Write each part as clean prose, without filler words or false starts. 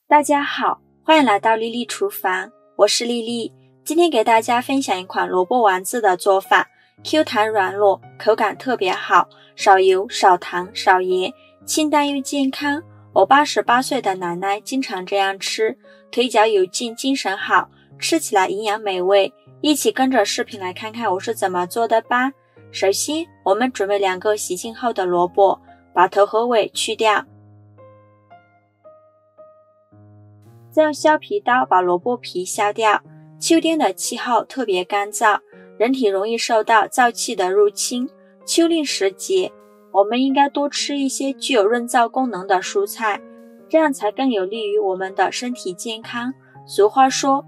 大家好，欢迎来到丽丽厨房，我是丽丽。今天给大家分享一款萝卜丸子的做法， Q 弹软糯，口感特别好，少油少糖少盐，清淡又健康。我88岁的奶奶经常这样吃，腿脚有劲，精神好，吃起来营养美味。一起跟着视频来看看我是怎么做的吧。首先我们准备2个洗净后的萝卜，把头和尾去掉，再用削皮刀把萝卜皮削掉。秋天的气候特别干燥，人体容易受到燥气的入侵。秋令时节，我们应该多吃一些具有润燥功能的蔬菜，这样才更有利于我们的身体健康。俗话说，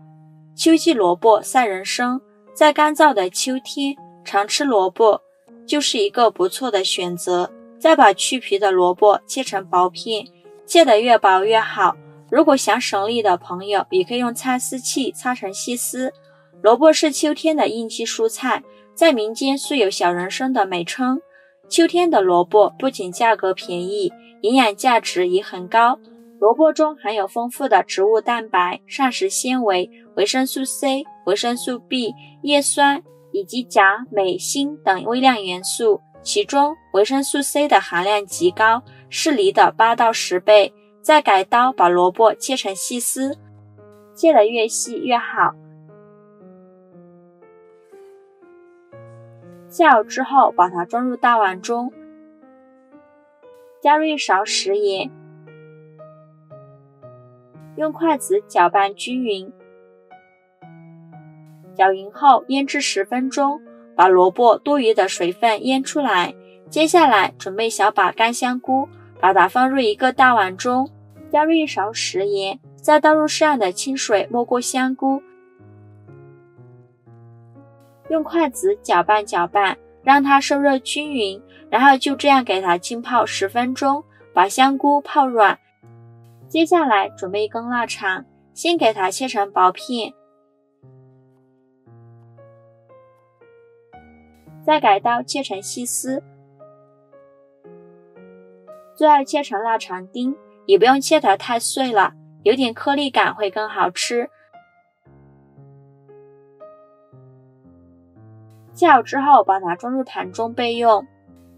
秋季萝卜赛人参，在干燥的秋天，常吃萝卜就是一个不错的选择。再把去皮的萝卜切成薄片，切得越薄越好。如果想省力的朋友，也可以用擦丝器擦成细丝。萝卜是秋天的应季蔬菜，在民间素有小人参的美称。秋天的萝卜不仅价格便宜，营养价值也很高。萝卜中含有丰富的植物蛋白、膳食纤维、维生素 C、维生素 B、叶酸以及钾、镁、锌等微量元素，其中维生素 C 的含量极高，是梨的8到10倍。再改刀把萝卜切成细丝，切得越细越好。切好之后，把它装入大碗中，加入1勺食盐，用筷子搅拌均匀。搅匀后腌制10分钟，把萝卜多余的水分腌出来。接下来准备小把干香菇，把它放入一个大碗中，加入1勺食盐，再倒入适量的清水没过香菇，用筷子搅拌搅拌，让它受热均匀，然后就这样给它浸泡10分钟，把香菇泡软。接下来准备1根腊肠，先给它切成薄片，再改刀切成细丝，最后切成腊肠丁，也不用切得太碎了，有点颗粒感会更好吃。切好之后把它装入盘中备用。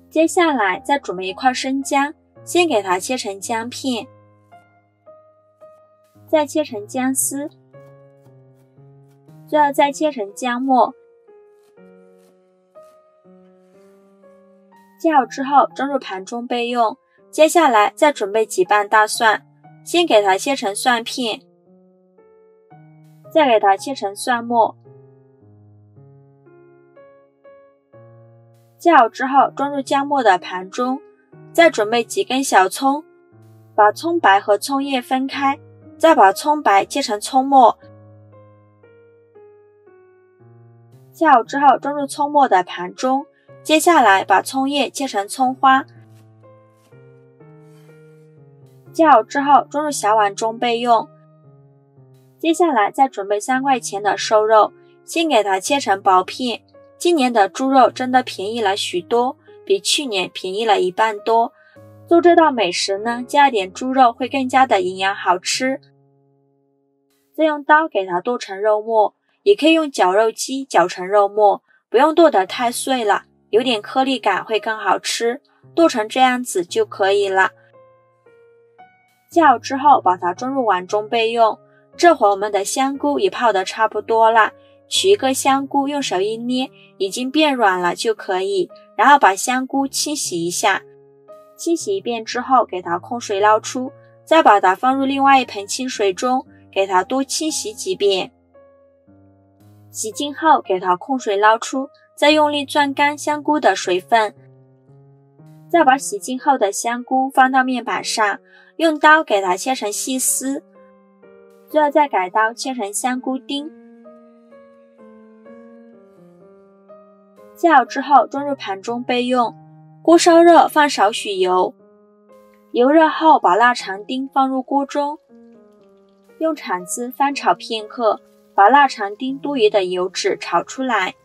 接下来再准备1块生姜，先给它切成姜片，再切成姜丝，最后再切成姜末。切好之后装入盘中备用。接下来再准备几瓣大蒜，先给它切成蒜片，再给它切成蒜末。切好之后装入姜末的盘中，再准备几根小葱，把葱白和葱叶分开，再把葱白切成葱末。切好之后装入葱末的盘中，接下来把葱叶切成葱花。切好之后装入小碗中备用。接下来再准备3块钱的瘦肉，先给它切成薄片。今年的猪肉真的便宜了许多，比去年便宜了1半多。做这道美食呢，加一点猪肉会更加的营养好吃。再用刀给它剁成肉末，也可以用绞肉机绞成肉末，不用剁得太碎了，有点颗粒感会更好吃，剁成这样子就可以了。切好之后把它装入碗中备用。这会儿我们的香菇也泡得差不多了，取1个香菇，用手一捏，已经变软了就可以，然后把香菇清洗一下。清洗一遍之后给它控水捞出，再把它放入另外一盆清水中，给它多清洗几遍。洗净后给它控水捞出，再用力攥干香菇的水分，再把洗净后的香菇放到面板上，用刀给它切成细丝，最后再改刀切成香菇丁。切好之后装入盘中备用。锅烧热，放少许油，油热后把腊肠丁放入锅中，用铲子翻炒片刻，把腊肠丁多余的油脂炒出来，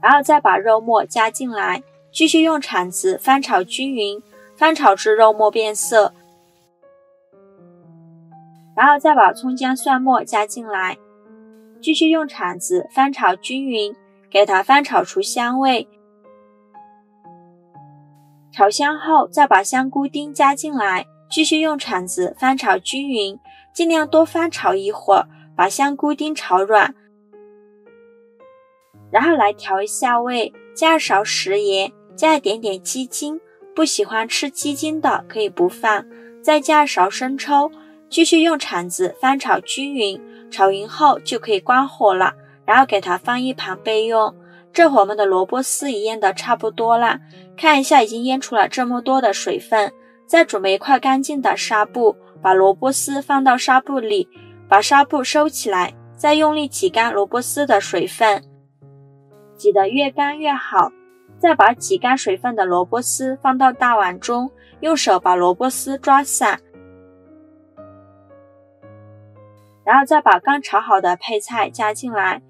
然后再把肉末加进来，继续用铲子翻炒均匀，翻炒至肉末变色，然后再把葱姜蒜末加进来，继续用铲子翻炒均匀，给它翻炒出香味。炒香后再把香菇丁加进来，继续用铲子翻炒均匀，尽量多翻炒一会儿，把香菇丁炒软。然后来调一下味，加2勺食盐，加一点点鸡精，不喜欢吃鸡精的可以不放，再加2勺生抽，继续用铲子翻炒均匀，炒匀后就可以关火了，然后给它放一旁备用。这会我们的萝卜丝已腌得差不多了，看一下已经腌出了这么多的水分，再准备一块干净的纱布，把萝卜丝放到纱布里，把纱布收起来，再用力挤干萝卜丝的水分，挤得越干越好。再把挤干水分的萝卜丝放到大碗中，用手把萝卜丝抓散，然后再把刚炒好的配菜加进来，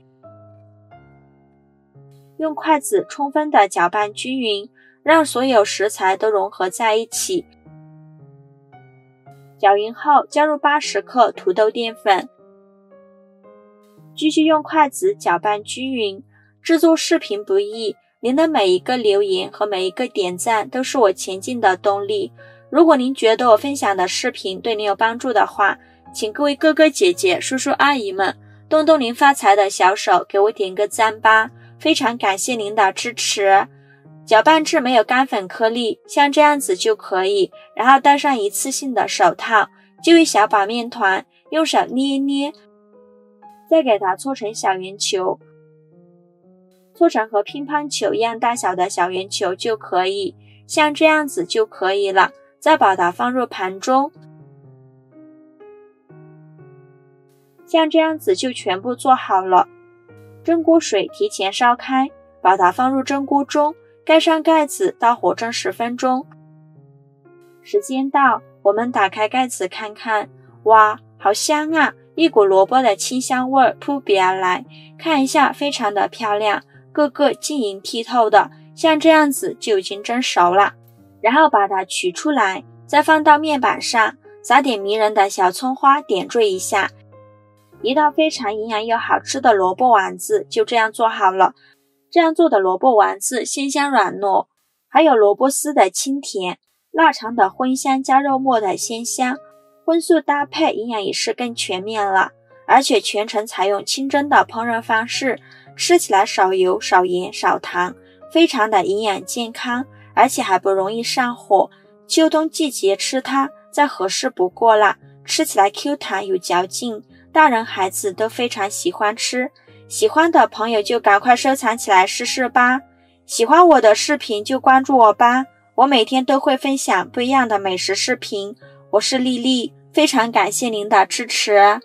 用筷子充分的搅拌均匀，让所有食材都融合在一起。搅匀后加入80克土豆淀粉，继续用筷子搅拌均匀。制作视频不易，您的每一个留言和每一个点赞都是我前进的动力。如果您觉得我分享的视频对您有帮助的话，请各位哥哥姐姐、叔叔阿姨们动动您发财的小手，给我点个赞吧，非常感谢您的支持。搅拌至没有干粉颗粒，像这样子就可以，然后戴上一次性的手套，就一小把面团，用手捏一捏，再给它搓成小圆球，搓成和乒乓球一样大小的小圆球就可以，像这样子就可以了。再把它放入盘中，像这样子就全部做好了。蒸锅水提前烧开，把它放入蒸锅中，盖上盖子，到火蒸10分钟。时间到，我们打开盖子看看，哇，好香啊！一股萝卜的清香味扑鼻而来，看一下非常的漂亮，个个晶莹剔透的，像这样子就已经蒸熟了。然后把它取出来，再放到面板上，撒点迷人的小葱花点缀一下，一道非常营养又好吃的萝卜丸子就这样做好了。这样做的萝卜丸子鲜香软糯，还有萝卜丝的清甜，腊肠的荤香加肉末的鲜香，荤素搭配，营养也是更全面了。而且全程采用清蒸的烹饪方式，吃起来少油、少盐、少糖，非常的营养健康，而且还不容易上火。秋冬季节吃它再合适不过了，吃起来 Q 弹有嚼劲，大人孩子都非常喜欢吃。喜欢的朋友就赶快收藏起来试试吧。喜欢我的视频就关注我吧，我每天都会分享不一样的美食视频。我是丽丽，非常感谢您的支持。